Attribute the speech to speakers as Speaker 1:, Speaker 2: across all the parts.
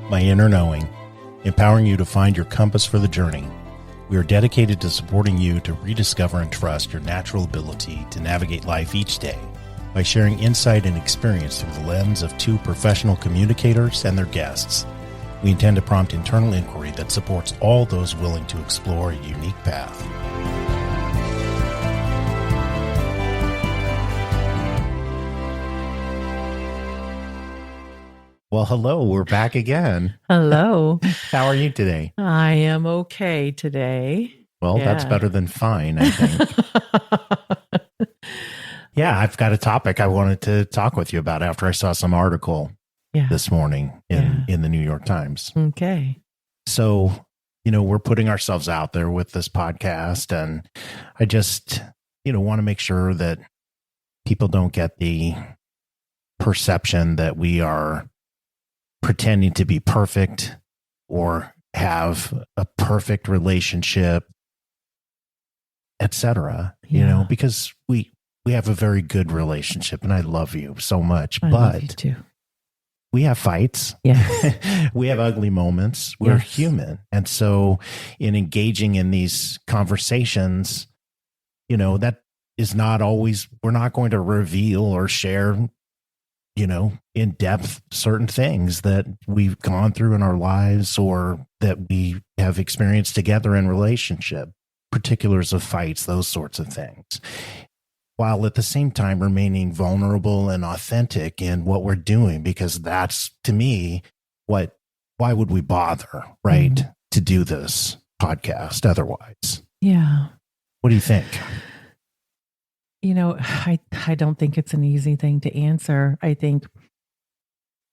Speaker 1: My Inner Knowing, empowering you to find your compass for the journey. We are dedicated to supporting you to rediscover and trust your natural ability to navigate life each day by sharing insight and experience through the lens of two professional communicators and their guests. We intend to prompt internal inquiry that supports all those willing to explore a unique path. Well, hello, we're back again.
Speaker 2: Hello.
Speaker 1: How are you today?
Speaker 2: I am okay today.
Speaker 1: Well, that's better than fine, I think. Yeah, I've got a topic I wanted to talk with you about after I saw some article this morning in the New York Times.
Speaker 2: Okay.
Speaker 1: So, we're putting ourselves out there with this podcast, and I just, want to make sure that people don't get the perception that we are pretending to be perfect or have a perfect relationship, etc. Because we have a very good relationship and I love you so much,
Speaker 2: I love you too.
Speaker 1: We have fights.
Speaker 2: Yes.
Speaker 1: We have ugly moments. We're human. And so in engaging in these conversations, that is not always, we're not going to reveal or share in depth certain things that we've gone through in our lives or that we have experienced together in relationship, particulars of fights, those sorts of things, while at the same time remaining vulnerable and authentic in what we're doing, because that's, to me, why would we bother, right, to do this podcast otherwise?
Speaker 2: Yeah.
Speaker 1: What do you think?
Speaker 2: I don't think it's an easy thing to answer. I think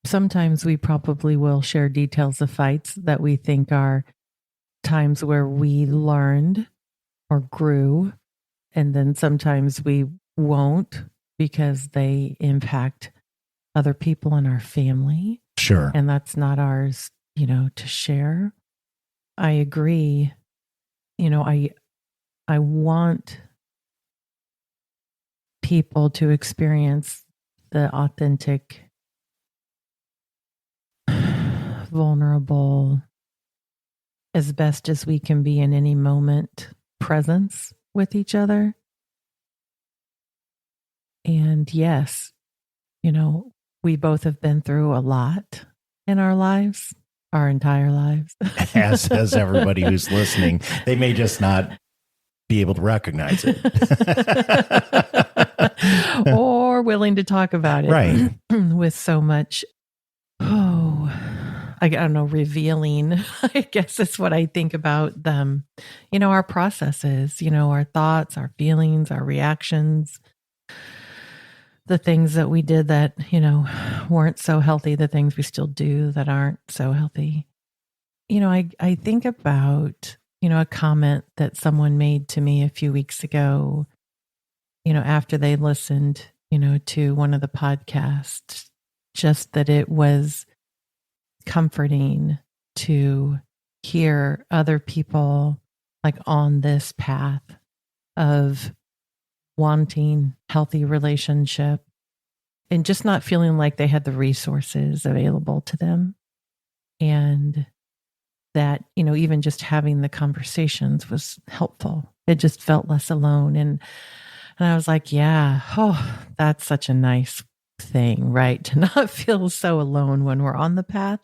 Speaker 2: sometimes we probably will share details of fights that we think are times where we learned or grew. And then sometimes we won't because they impact other people in our family.
Speaker 1: Sure.
Speaker 2: And that's not ours, to share. I agree. I want people to experience the authentic, vulnerable, as best as we can be in any moment presence with each other. And yes, we both have been through a lot in our lives, our entire lives.
Speaker 1: as everybody who's listening, they may just not be able to recognize it.
Speaker 2: Or willing to talk about it.
Speaker 1: Right.
Speaker 2: With so much, I don't know, revealing, I guess is what I think about them. Our processes, our thoughts, our feelings, our reactions, the things that we did that, weren't so healthy, the things we still do that aren't so healthy. I think about, a comment that someone made to me a few weeks ago, after they listened, to one of the podcasts, just that it was comforting to hear other people like on this path of wanting healthy relationship and just not feeling like they had the resources available to them. And that, even just having the conversations was helpful. It just felt less alone. And I was like, that's such a nice thing, right? To not feel so alone when we're on the path.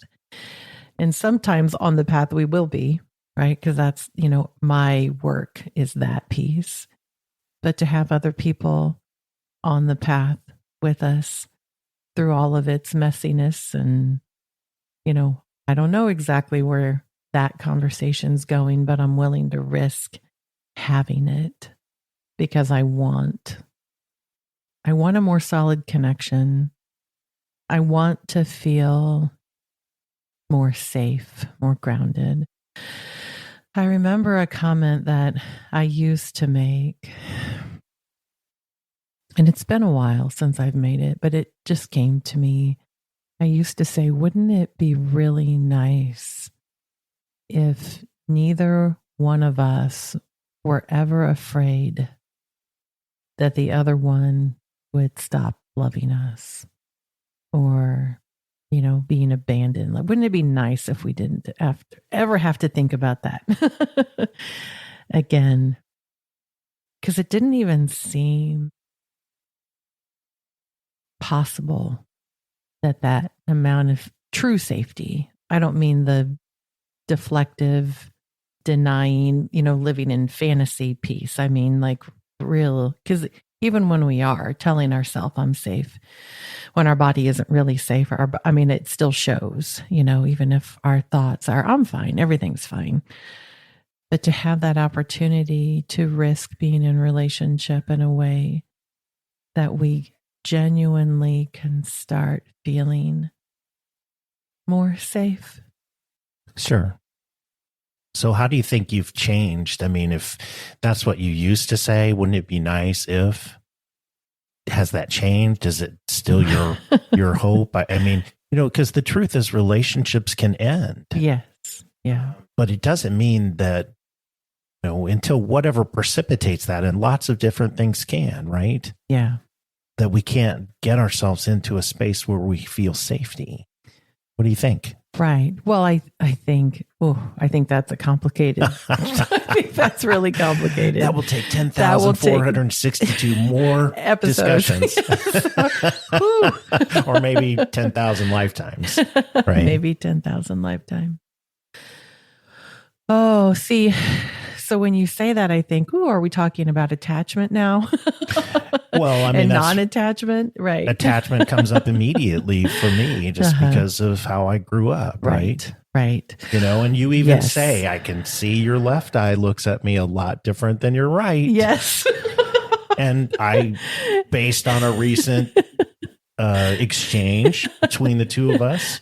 Speaker 2: And sometimes on the path we will be, right? Because that's, my work is that piece. But to have other people on the path with us through all of its messiness and, I don't know exactly where that conversation's going, but I'm willing to risk having it because I want a more solid connection. I want to feel more safe, more grounded. I remember a comment that I used to make, and it's been a while since I've made it, but it just came to me. I used to say, wouldn't it be really nice if neither one of us were ever afraid that the other one would stop loving us or being abandoned. Like, wouldn't it be nice if we didn't ever have to think about that again? Because it didn't even seem possible that amount of true safety. I don't mean the deflective, denying, living in fantasy piece. I mean like real, because even when we are telling ourselves I'm safe, when our body isn't really safe, it still shows, even if our thoughts are, I'm fine, everything's fine. But to have that opportunity to risk being in relationship in a way that we genuinely can start feeling more safe.
Speaker 1: Sure. So how do you think you've changed? I mean, if that's what you used to say, wouldn't it be nice if, has that changed? Is it still your hope? I mean, because the truth is relationships can end.
Speaker 2: Yes. Yeah.
Speaker 1: But it doesn't mean that, until whatever precipitates that, and lots of different things can, right?
Speaker 2: Yeah.
Speaker 1: That we can't get ourselves into a space where we feel safety. What do you think?
Speaker 2: Right. Well, I think that's a complicated. I think that's really complicated.
Speaker 1: That will take 10,462 more
Speaker 2: episodes.
Speaker 1: Discussions. Or maybe 10,000 lifetimes. Right.
Speaker 2: Maybe 10,000 lifetimes. Oh, see. So when you say that, I think, are we talking about attachment now?
Speaker 1: Well, I mean,
Speaker 2: and non-attachment, right?
Speaker 1: Attachment comes up immediately for me just because of how I grew up, right?
Speaker 2: Right.
Speaker 1: And you even say, I can see your left eye looks at me a lot different than your right.
Speaker 2: Yes.
Speaker 1: And based on a recent exchange between the two of us,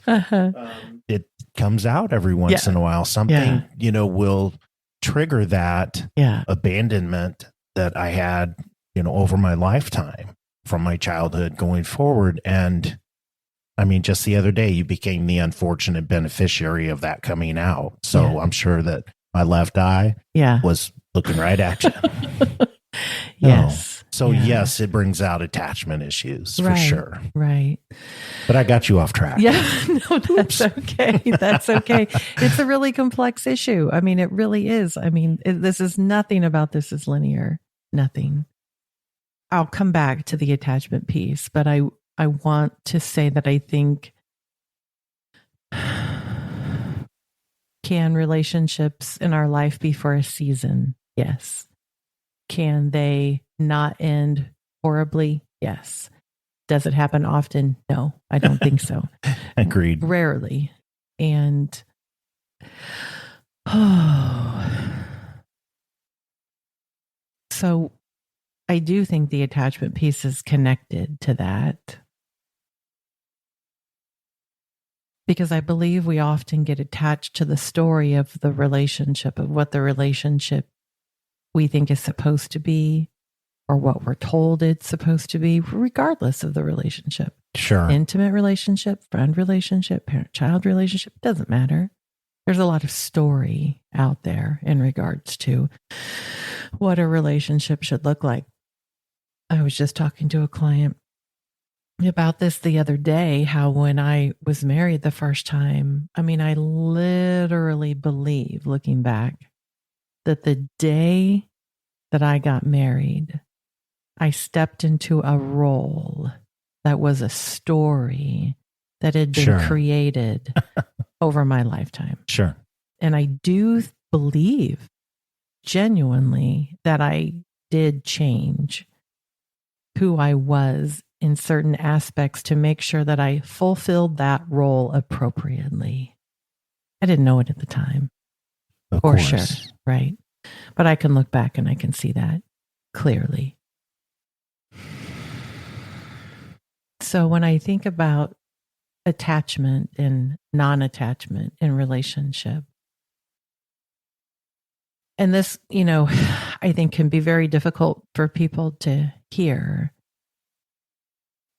Speaker 1: it comes out every once in a while. Something, will trigger that abandonment that I had, over my lifetime from my childhood going forward. And I mean, just the other day, you became the unfortunate beneficiary of that coming out. So I'm sure that my left eye was looking right at you.
Speaker 2: Yes.
Speaker 1: So yes, it brings out attachment issues for sure.
Speaker 2: Right.
Speaker 1: But I got you off track.
Speaker 2: Yeah, no, that's okay. That's okay. It's a really complex issue. I mean, it really is. I mean, this is nothing about this is linear. Nothing. I'll come back to the attachment piece, but I want to say that I think can relationships in our life be for a season? Yes. Can they not end horribly? Yes. Does it happen often? No, I don't think so.
Speaker 1: Agreed.
Speaker 2: Rarely. And so I do think the attachment piece is connected to that. Because I believe we often get attached to the story of the relationship, of what the relationship we think is supposed to be, or what we're told it's supposed to be, regardless of the relationship.
Speaker 1: Sure.
Speaker 2: Intimate relationship, friend relationship, parent-child relationship, doesn't matter. There's a lot of story out there in regards to what a relationship should look like. I was just talking to a client about this the other day, how when I was married the first time, I mean, I literally believe, looking back, that the day that I got married, I stepped into a role that was a story that had been created over my lifetime.
Speaker 1: Sure.
Speaker 2: And I do believe genuinely that I did change who I was in certain aspects to make sure that I fulfilled that role appropriately. I didn't know it at the time.
Speaker 1: Of
Speaker 2: for
Speaker 1: course.
Speaker 2: sure. Right. But I can look back and I can see that clearly. So when I think about attachment and non-attachment in relationship, and this, I think can be very difficult for people to hear.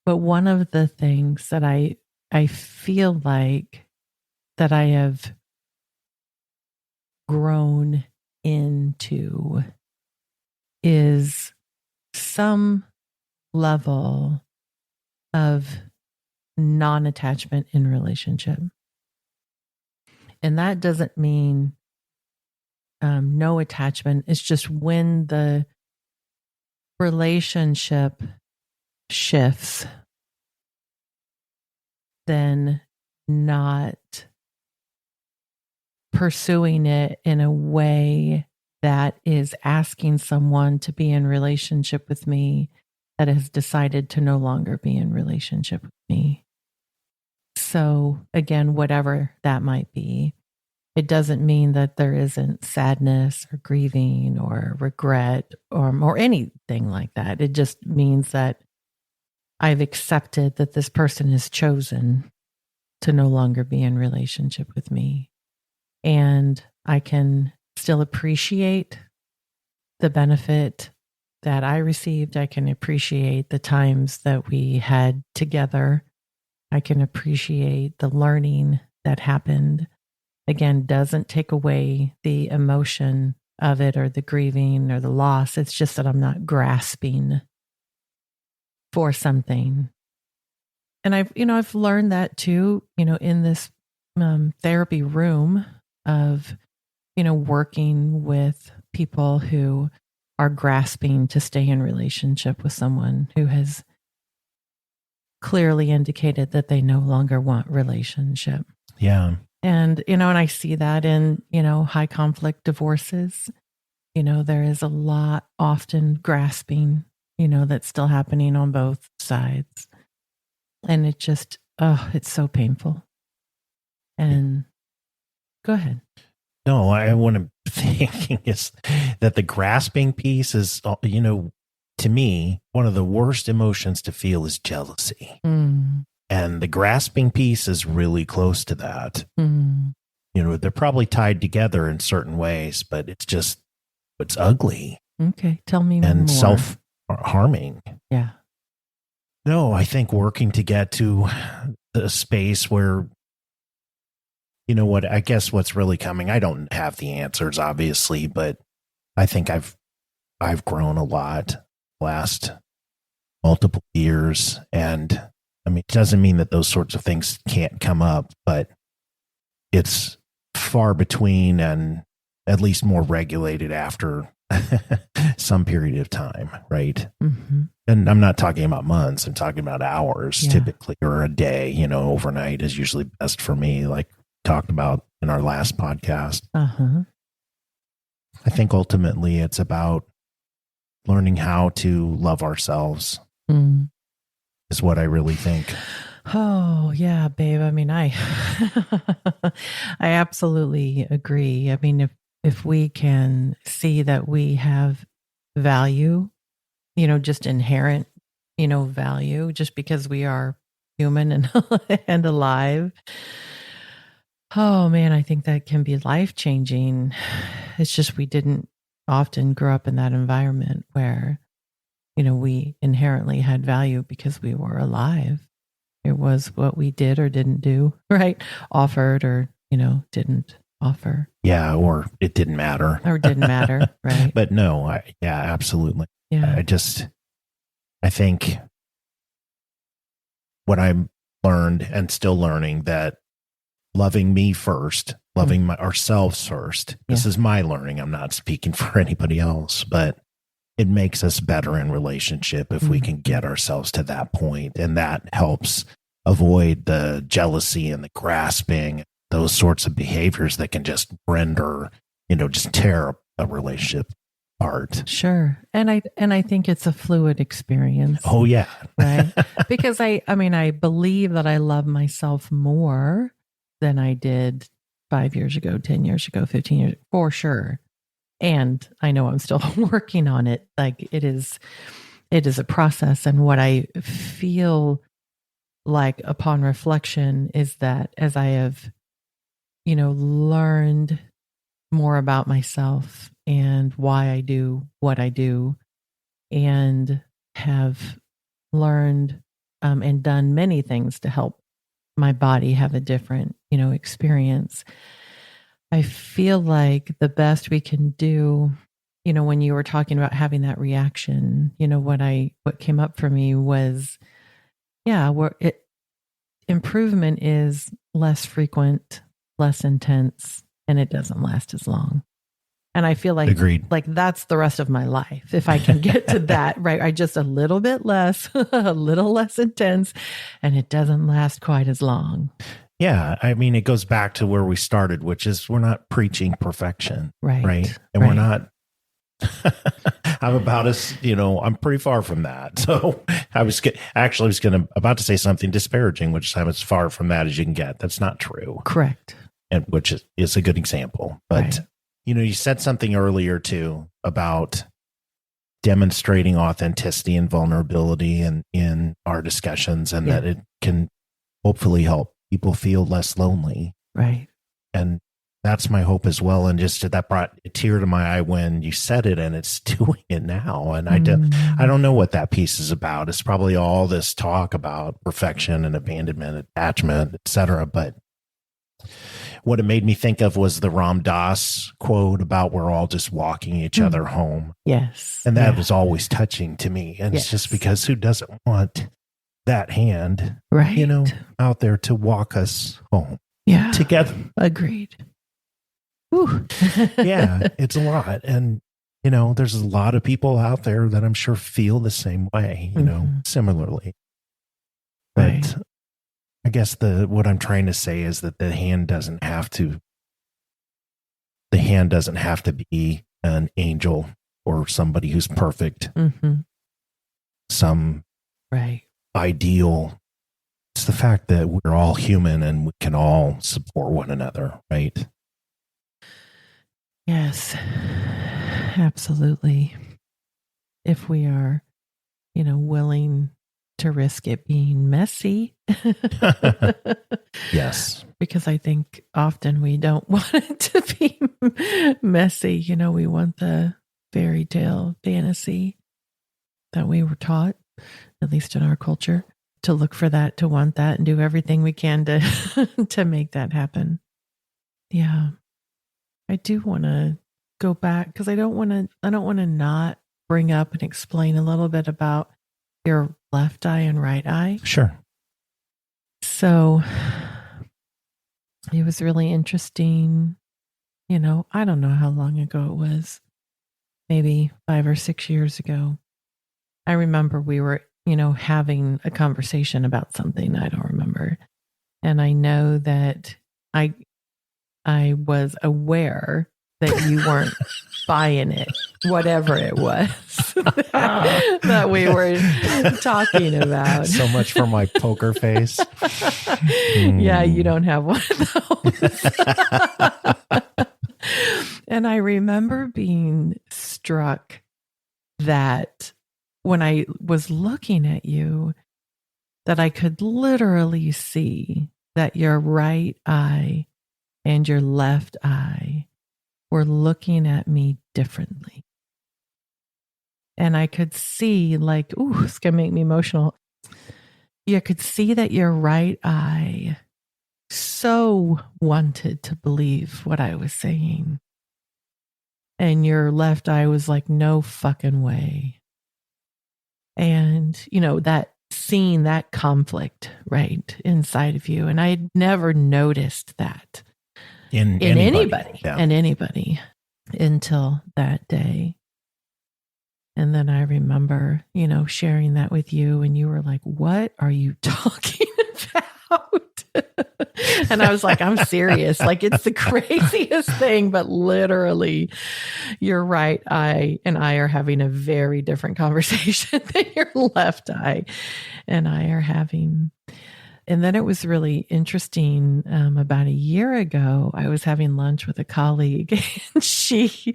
Speaker 2: But one of the things that I feel like that I have grown into is some level of non-attachment in relationship. And that doesn't mean no attachment. It's just when the relationship shifts, then not pursuing it in a way that is asking someone to be in relationship with me that has decided to no longer be in relationship with me. So again, whatever that might be, it doesn't mean that there isn't sadness or grieving or regret or anything like that. It just means that I've accepted that this person has chosen to no longer be in relationship with me. And I can still appreciate the benefit that I received. I can appreciate the times that we had together. I can appreciate the learning that happened. Again, doesn't take away the emotion of it or the grieving or the loss. It's just that I'm not grasping for something. And I've learned that too, in this therapy room of, working with people who are grasping to stay in relationship with someone who has clearly indicated that they no longer want relationship.
Speaker 1: Yeah.
Speaker 2: And, and I see that in, high conflict divorces. There is a lot often grasping, that's still happening on both sides. And it just, it's so painful. And go ahead.
Speaker 1: No, what I'm thinking is that the grasping piece is, to me, one of the worst emotions to feel is jealousy.
Speaker 2: Mm.
Speaker 1: And the grasping piece is really close to that.
Speaker 2: Mm.
Speaker 1: They're probably tied together in certain ways, but it's ugly.
Speaker 2: Okay. Tell me more.
Speaker 1: And self-harming.
Speaker 2: Yeah.
Speaker 1: No, I think working to get to a space where, I guess what's really coming, I don't have the answers, obviously, but I think I've grown a lot last multiple years. And it doesn't mean that those sorts of things can't come up, but it's far between and at least more regulated after some period of time, right?
Speaker 2: Mm-hmm.
Speaker 1: And I'm not talking about months, I'm talking about hours typically, or a day, overnight is usually best for me, like talked about in our last podcast.
Speaker 2: Uh-huh.
Speaker 1: I think ultimately it's about learning how to love ourselves is what I really think.
Speaker 2: Oh, yeah, babe. I I absolutely agree. If we can see that we have value, just inherent, value, just because we are human and and alive. Oh man, I think that can be life-changing. It's just we didn't often grow up in that environment where, we inherently had value because we were alive. It was what we did or didn't do, right? Offered or, didn't offer.
Speaker 1: Yeah, or it didn't matter.
Speaker 2: Or didn't matter, right?
Speaker 1: But no, absolutely.
Speaker 2: Yeah.
Speaker 1: I think what I learned and still learning that loving me first, loving ourselves first. This is my learning. I'm not speaking for anybody else, but it makes us better in relationship if we can get ourselves to that point. And that helps avoid the jealousy and the grasping, those sorts of behaviors that can just render, just tear a relationship apart.
Speaker 2: Sure. And I think it's a fluid experience.
Speaker 1: Oh yeah.
Speaker 2: Right. Because I believe that I love myself more than I did 5 years ago, 10 years ago, 15 years, for sure. And I know I'm still working on it. Like it is a process. And what I feel like upon reflection is that as I have, learned more about myself and why I do what I do, and have learned and done many things to help my body have a different, experience. I feel like the best we can do, when you were talking about having that reaction, what came up for me was, improvement is less frequent, less intense, and it doesn't last as long. And I feel like,
Speaker 1: Agreed.
Speaker 2: Like that's the rest of my life. If I can get to that, right? I just a little bit less, a little less intense, and it doesn't last quite as long.
Speaker 1: Yeah. I mean, it goes back to where we started, which is we're not preaching perfection.
Speaker 2: Right.
Speaker 1: Right. And we're not, I'm about as, I'm pretty far from that. So I was about to say something disparaging, which I'm as far from that as you can get. That's not true.
Speaker 2: Correct.
Speaker 1: And which is a good example. But,
Speaker 2: Right.
Speaker 1: You said something earlier too about demonstrating authenticity and vulnerability in our discussions, and that it can hopefully help people feel less lonely.
Speaker 2: Right.
Speaker 1: And that's my hope as well. And just that brought a tear to my eye when you said it, and it's doing it now. And I don't know what that piece is about. It's probably all this talk about perfection and abandonment, attachment, etc. But what it made me think of was the Ram Dass quote about we're all just walking each other home.
Speaker 2: Yes.
Speaker 1: And that was always touching to me. And it's just because who doesn't want that hand,
Speaker 2: right,
Speaker 1: out there to walk us home together.
Speaker 2: Agreed. Ooh.
Speaker 1: Yeah, it's a lot. And, there's a lot of people out there that I'm sure feel the same way, similarly. But I guess what I'm trying to say is that the hand doesn't have to be an angel or somebody who's perfect. Some ideal. It's the fact that we're all human and we can all support one another, right?
Speaker 2: Yes, absolutely. If we are, willing to risk it being messy.
Speaker 1: Yes.
Speaker 2: Because I think often we don't want it to be messy. We want the fairy tale fantasy that we were taught, at least in our culture, to look for that, to want that, and do everything we can to make that happen. Yeah. I do want to go back because I don't want to not bring up and explain a little bit about your left eye and right eye.
Speaker 1: Sure.
Speaker 2: So it was really interesting. I don't know how long ago it was, maybe 5 or 6 years ago. I remember we were, having a conversation about something. I don't remember. And I know that I was aware that you weren't buying it, whatever it was that we were talking about.
Speaker 1: So much for my poker face.
Speaker 2: Yeah, you don't have one of those. And I remember being struck that when I was looking at you, that I could literally see that your right eye and your left eye were looking at me differently. And I could see ooh, it's going to make me emotional. You could see that your right eye so wanted to believe what I was saying. And your left eye was like, no fucking way. And, that seeing that conflict right inside of you. And I had never noticed that in anybody
Speaker 1: yeah.
Speaker 2: and anybody until that day. And then I remember, sharing that with you, and you were like, what are you talking about? And I was like, I'm serious. It's the craziest thing, but literally your right eye and I are having a very different conversation than your left eye and I are having. And then it was really interesting. About a year ago, I was having lunch with a colleague, and she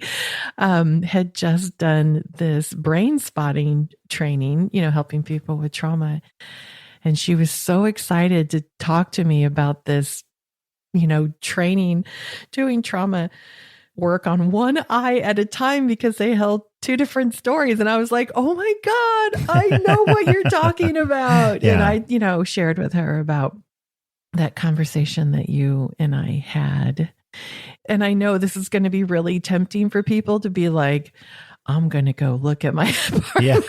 Speaker 2: had just done this brain spotting training, helping people with trauma. And she was so excited to talk to me about this, training, doing trauma work on one eye at a time because they held two different stories. And I was like, oh my God, I know what you're talking about. Yeah. And I, shared with her about that conversation that you and I had. And I know this is going to be really tempting for people to be like, I'm going to go look at my
Speaker 1: Yeah.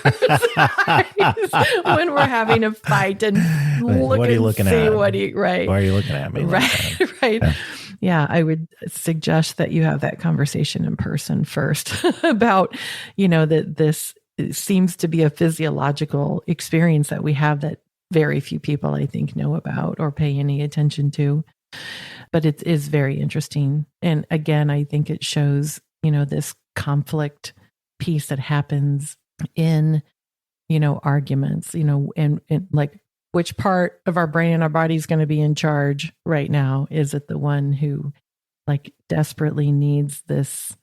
Speaker 2: when we're having a fight and look
Speaker 1: what are you
Speaker 2: and
Speaker 1: looking
Speaker 2: see
Speaker 1: at?
Speaker 2: what he, right.
Speaker 1: Why are you looking at me?
Speaker 2: Right. Right.
Speaker 1: Yeah.
Speaker 2: Yeah. I would suggest that you have that conversation in person first about, that this seems to be a physiological experience that we have that very few people, I think, know about or pay any attention to. But it is very interesting. And again, I think it shows, this conflict piece that happens in, arguments, and like which part of our brain and our body is going to be in charge right now. Is it the one who like desperately needs this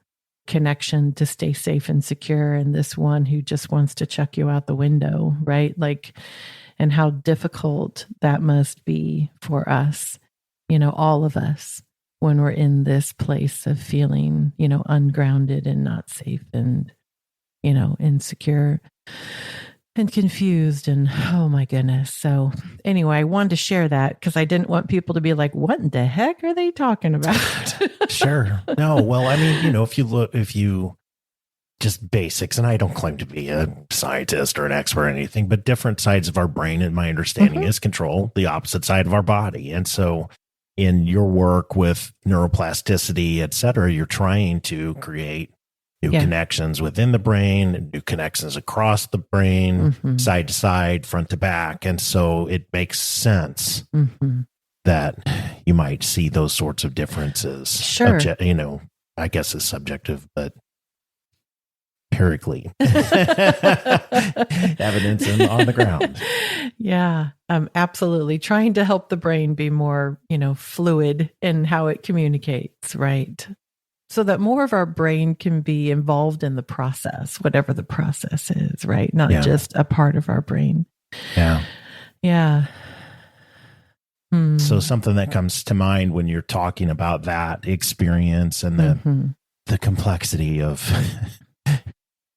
Speaker 2: connection to stay safe and secure, and this one who just wants to chuck you out the window, right? Like, and how difficult that must be for us, all of us, when we're in this place of feeling, ungrounded and not safe and, insecure and confused. And oh my goodness. So anyway, I wanted to share that because I didn't want people to be like, what in the heck are they talking about?
Speaker 1: Sure. No, well, I mean, if you just basics, and I don't claim to be a scientist or an expert or anything, but different sides of our brain, and my understanding is control the opposite side of our body. And so in your work with neuroplasticity, et cetera, you're trying to create new connections within the brain, new connections across the brain, side to side, front to back. And so it makes sense that you might see those sorts of differences.
Speaker 2: Sure.
Speaker 1: I guess it's subjective, but empirically evidence on the ground.
Speaker 2: Yeah, absolutely. Trying to help the brain be more, fluid in how it communicates, right? So that more of our brain can be involved in the process, whatever the process is, right? Not just a part of our brain.
Speaker 1: Yeah.
Speaker 2: Yeah.
Speaker 1: So something that comes to mind when you're talking about that experience and the complexity of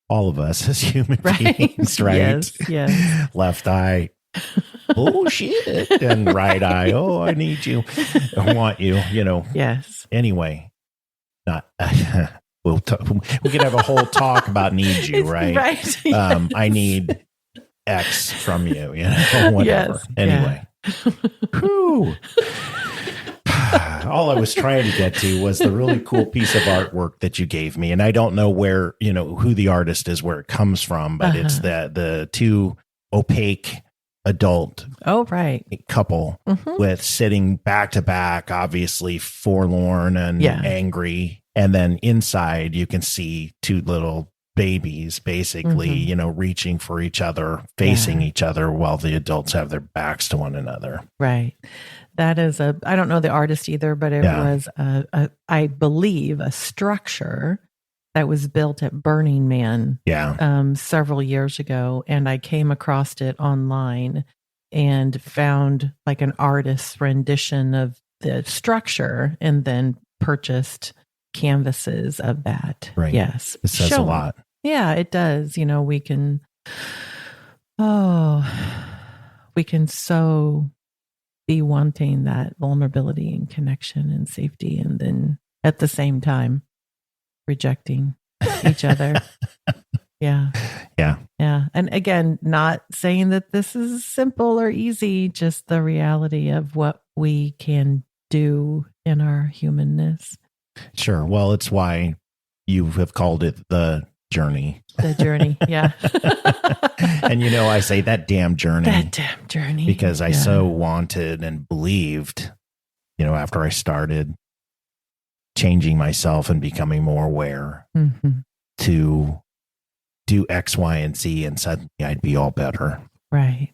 Speaker 1: all of us as human beings, right?
Speaker 2: Yes.
Speaker 1: Left eye, oh shit, and right eye, oh, I need you, I want you,
Speaker 2: Yes.
Speaker 1: Anyway, not we could have a whole talk about need you, right?
Speaker 2: Right. Yes.
Speaker 1: I need X from you, whatever.
Speaker 2: Yes.
Speaker 1: Anyway. Whew. All I was trying to get to was the really cool piece of artwork that you gave me. And I don't know where, who the artist is, where it comes from, but it's the two opaque adult couple with sitting back to back, obviously forlorn and angry. And then inside you can see two little babies basically, reaching for each other, facing each other while the adults have their backs to one another.
Speaker 2: Right. That is I don't know the artist either, but it was I believe a structure that was built at Burning Man several years ago. And I came across it online and found like an artist's rendition of the structure and then purchased canvases of that.
Speaker 1: Right.
Speaker 2: Yes.
Speaker 1: It says a lot.
Speaker 2: Yeah, it does. We can so be wanting that vulnerability and connection and safety, and then at the same time rejecting each other. Yeah. And again, not saying that this is simple or easy, just the reality of what we can do in our humanness.
Speaker 1: Sure. Well, it's why you have called it the journey.
Speaker 2: The journey. Yeah.
Speaker 1: And I say that damn journey.
Speaker 2: That damn journey.
Speaker 1: Because I so wanted and believed, after I started changing myself and becoming more aware to do X, Y, and Z, and suddenly I'd be all better.
Speaker 2: Right.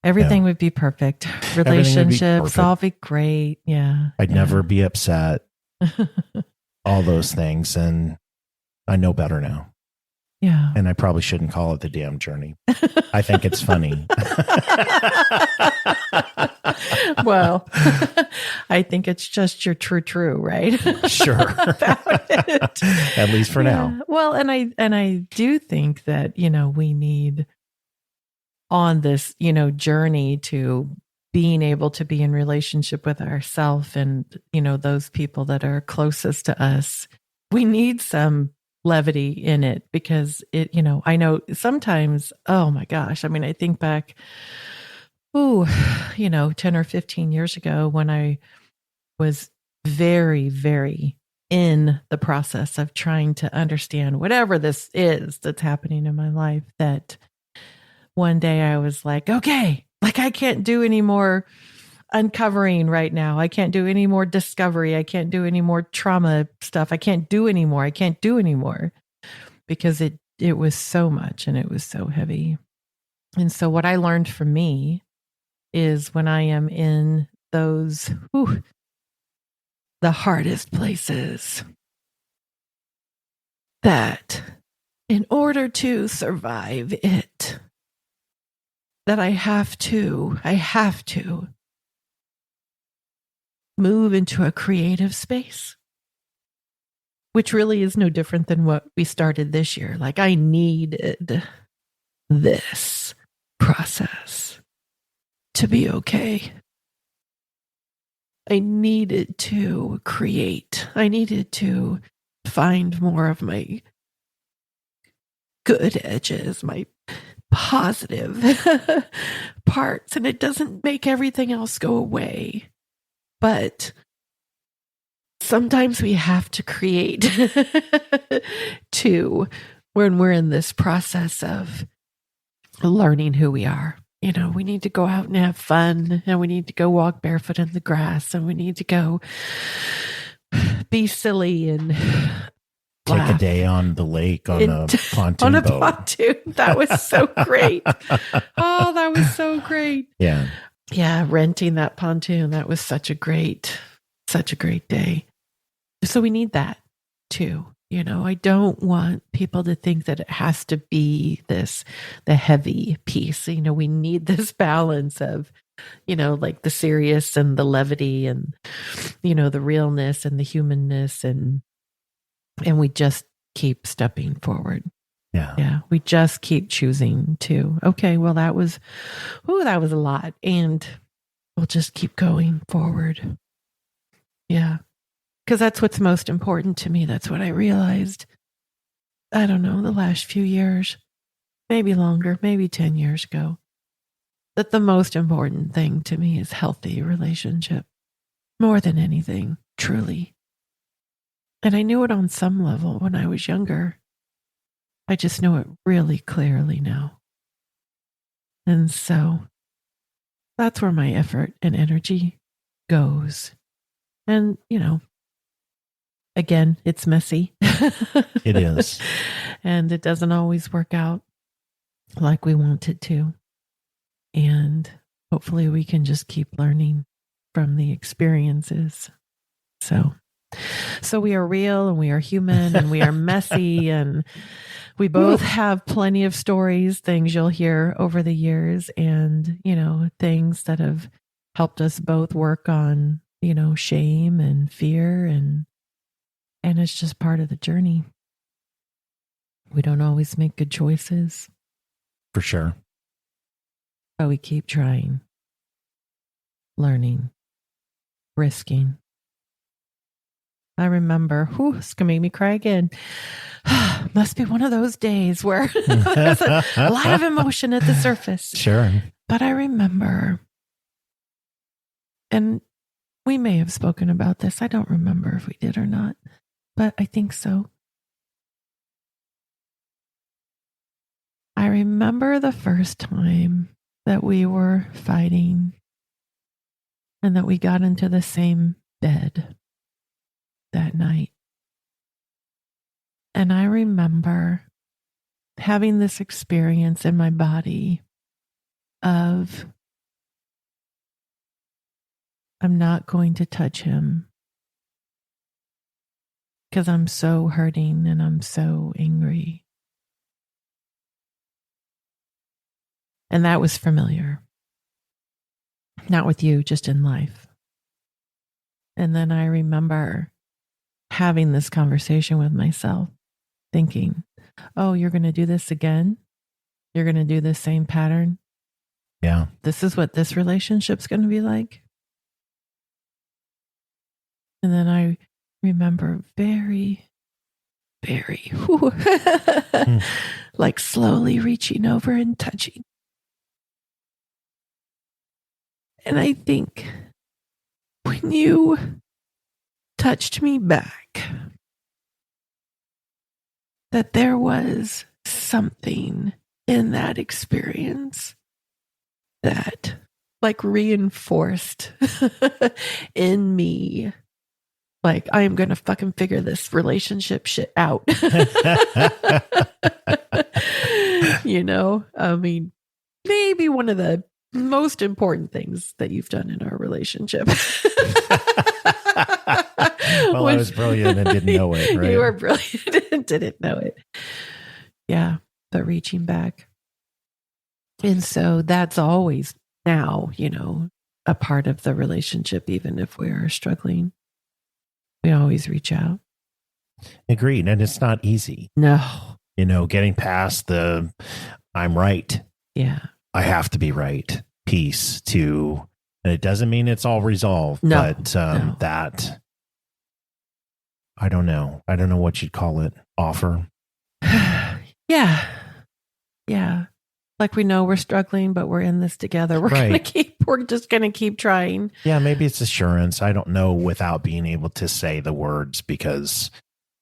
Speaker 2: Everything would be perfect. Relationships, all be great. Yeah.
Speaker 1: I'd never be upset. All those things. And I know better now.
Speaker 2: Yeah.
Speaker 1: And I probably shouldn't call it the damn journey. I think it's funny.
Speaker 2: Well, I think it's just your true, right?
Speaker 1: Sure. At least for now.
Speaker 2: Well, and I do think that, we need on this, journey to being able to be in relationship with ourselves and, those people that are closest to us, we need some levity in it because it, I know sometimes, oh my gosh, I mean, I think back, 10 or 15 years ago when I was very, very in the process of trying to understand whatever this is that's happening in my life, that one day I was like, okay, like I can't do any more uncovering right now. I can't do any more discovery. I can't do any more trauma stuff. I can't do anymore. I can't do anymore because it was so much and it was so heavy. And so what I learned from me is when I am in those, the hardest places, that in order to survive it, that I have to move into a creative space, which really is no different than what we started this year. Like I needed this process to be okay. I needed to create. I needed to find more of my good edges, my positive parts. And it doesn't make everything else go away. But sometimes we have to create too when we're in this process of learning who we are. We need to go out and have fun, and we need to go walk barefoot in the grass, and we need to go be silly and
Speaker 1: take a day on the lake on a pontoon boat.
Speaker 2: Pontoon. That was so great. Oh, that was so great.
Speaker 1: Yeah.
Speaker 2: Yeah, renting that pontoon. That was such a great day. So we need that too. I don't want people to think that it has to be the heavy piece. We need this balance of, like the serious and the levity and, the realness and the humanness. And we just keep stepping forward.
Speaker 1: Yeah.
Speaker 2: Yeah. We just keep choosing to, okay, well, that was a lot. And we'll just keep going forward. Yeah. Because that's what's most important to me. That's what I realized, I don't know, the last few years, maybe longer, maybe 10 years ago, that the most important thing to me is healthy relationship, more than anything, truly. And I knew it on some level when I was younger. I just know it really clearly now. And so that's where my effort and energy goes. And, again, it's messy.
Speaker 1: It is.
Speaker 2: And it doesn't always work out like we want it to. And hopefully we can just keep learning from the experiences. So we are real and we are human and we are messy and we both have plenty of stories, things you'll hear over the years and, things that have helped us both work on, shame and fear and it's just part of the journey. We don't always make good choices.
Speaker 1: For sure.
Speaker 2: But we keep trying, learning, risking. I remember, it's going to make me cry again. Must be one of those days where there's a lot of emotion at the surface.
Speaker 1: Sure.
Speaker 2: But I remember, and we may have spoken about this. I don't remember if we did or not, but I think so. I remember the first time that we were fighting and that we got into the same bed that night. And I remember having this experience in my body of, I'm not going to touch him because I'm so hurting and I'm so angry. And that was familiar. Not with you, just in life. And then I remember having this conversation with myself, thinking, oh, you're going to do this again? You're going to do this same pattern?
Speaker 1: Yeah.
Speaker 2: This is what this relationship's going to be like? And then I remember very, very,
Speaker 1: Mm.
Speaker 2: like slowly reaching over and touching. And I think when you touched me back, that there was something in that experience that like reinforced in me, like, I am going to fucking figure this relationship shit out. You know, I mean, maybe one of the most important things that you've done in our relationship.
Speaker 1: Well, I was brilliant and didn't know it, right?
Speaker 2: You were brilliant and didn't know it. Yeah, but reaching back. And so that's always now, you know, a part of the relationship, even if we are struggling. We always reach out.
Speaker 1: Agreed. And it's not easy.
Speaker 2: No.
Speaker 1: You know, getting past the I'm right.
Speaker 2: Yeah.
Speaker 1: I have to be right piece to, and it doesn't mean it's all resolved,
Speaker 2: No,
Speaker 1: but
Speaker 2: no.
Speaker 1: that, I don't know what you'd call it. Offer.
Speaker 2: Yeah. Yeah. Like we know we're struggling, but we're in this together. We're just going to keep trying.
Speaker 1: Yeah. Maybe it's assurance. I don't know without being able to say the words because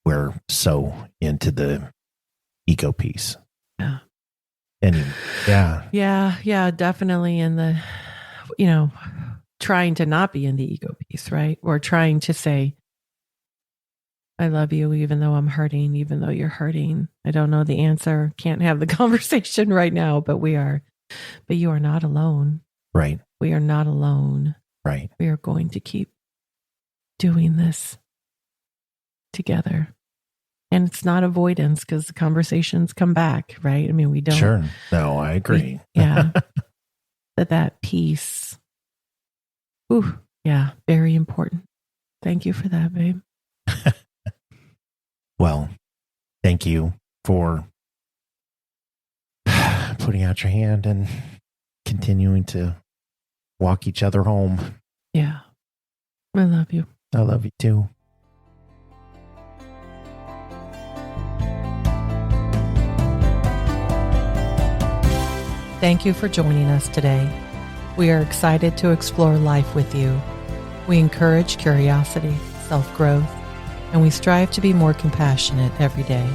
Speaker 1: we're so into the ego piece.
Speaker 2: Yeah.
Speaker 1: Anyway, yeah.
Speaker 2: Yeah, definitely in the, you know, trying to not be in the ego piece, right? Or trying to say, I love you, even though I'm hurting, even though you're hurting. I don't know the answer. Can't have the conversation right now, but you are not alone.
Speaker 1: Right.
Speaker 2: We are not alone.
Speaker 1: Right.
Speaker 2: We are going to keep doing this together. And it's not avoidance because the conversations come back, right? I mean, we don't.
Speaker 1: Sure. No, I agree.
Speaker 2: Yeah. But that piece. Ooh, yeah, very important. Thank you for that, babe.
Speaker 1: Well, thank you for putting out your hand and continuing to walk each other home.
Speaker 2: Yeah. I love you.
Speaker 1: I love you too.
Speaker 2: Thank you for joining us today. We are excited to explore life with you. We encourage curiosity, self-growth, and we strive to be more compassionate every day.